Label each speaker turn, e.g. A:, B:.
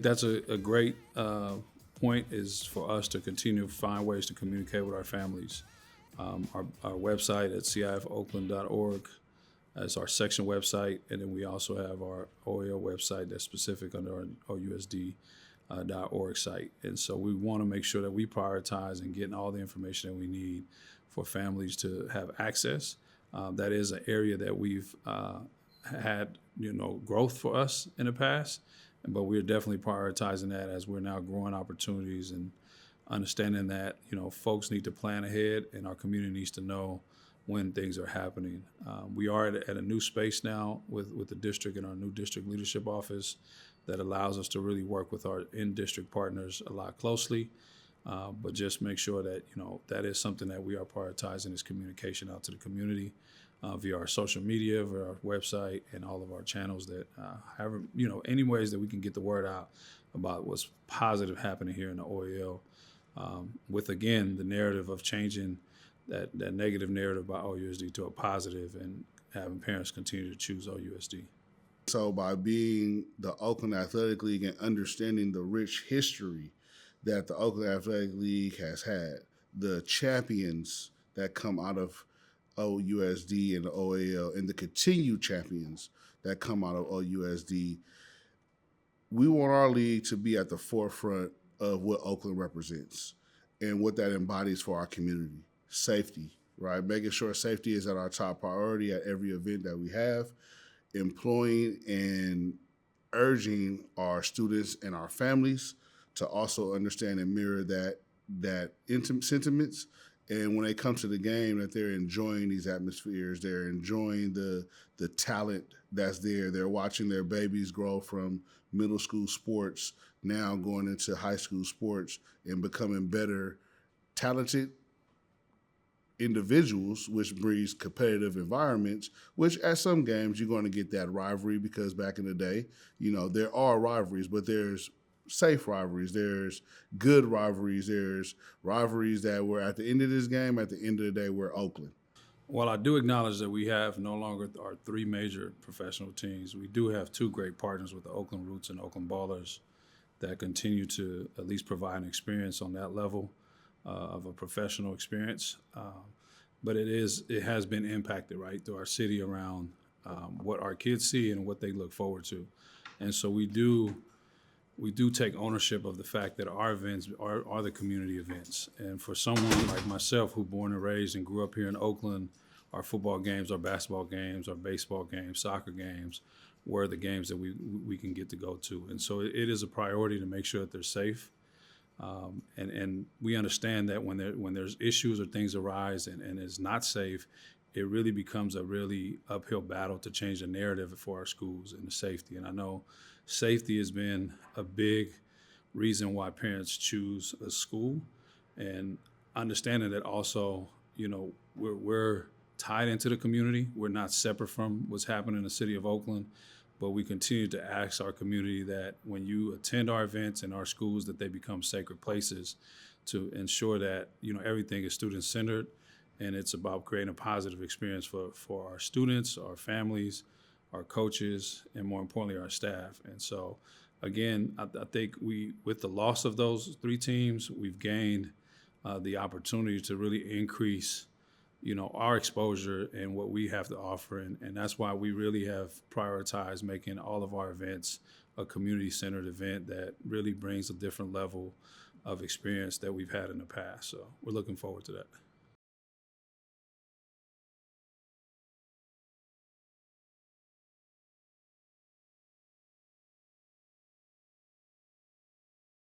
A: that's a great point, is for us to continue to find ways to communicate with our families. Our website at cifoakland.org as our section website, and then we also have our OAL website that's specific under our OUSD.org site. And so we want to make sure that we prioritize and getting all the information that we need for families to have access. That is an area that we've had, growth for us in the past, but we're definitely prioritizing that as we're now growing opportunities and understanding that, folks need to plan ahead and our community needs to know when things are happening. We are at a new space now with the district and our new district leadership office that allows us to really work with our in-district partners a lot closely, but just make sure that, that is something that we are prioritizing, is communication out to the community via our social media, via our website, and all of our channels that, any ways that we can get the word out about what's positive happening here in the OAL, with, again, the narrative of changing that negative narrative about OUSD to a positive and having parents continue to choose OUSD.
B: So by being the Oakland Athletic League and understanding the rich history that the Oakland Athletic League has had, the champions that come out of OUSD and the OAL, and the continued champions that come out of OUSD, we want our league to be at the forefront of what Oakland represents and what that embodies for our community. Safety, right? Making sure safety is at our top priority at every event that we have, employing and urging our students and our families to also understand and mirror that intimate sentiments. And when they come to the game, that they're enjoying these atmospheres, they're enjoying the talent that's there. They're watching their babies grow from middle school sports, now going into high school sports and becoming better, talented individuals, which breeds competitive environments, which at some games you're going to get that rivalry, because back in the day, there are rivalries, but there's safe rivalries, there's good rivalries, there's rivalries that were at the end of this game, at the end of the day, we're Oakland.
A: While I do acknowledge that we have no longer our three major professional teams, we do have two great partners with the Oakland Roots and Oakland Ballers that continue to at least provide an experience on that level of a professional experience. But it has been impacted, right, through our city around what our kids see and what they look forward to. And so we do take ownership of the fact that our events are the community events. And for someone like myself, who born and raised and grew up here in Oakland, our football games, our basketball games, our baseball games, soccer games were the games that we can get to go to. And so it is a priority to make sure that they're safe. And we understand that when there's issues or things arise and it's not safe, it really becomes a really uphill battle to change the narrative for our schools and the safety. And I know safety has been a big reason why parents choose a school, and understanding that also, we're tied into the community. We're not separate from what's happening in the city of Oakland, but we continue to ask our community that when you attend our events in our schools, that they become sacred places, to ensure that, everything is student-centered, and it's about creating a positive experience for our students, our families, our coaches, and more importantly, our staff. And so, again, I think with the loss of those three teams, we've gained the opportunity to really increase, our exposure and what we have to offer. And that's why we really have prioritized making all of our events a community-centered event that really brings a different level of experience that we've had in the past. So we're looking forward to that.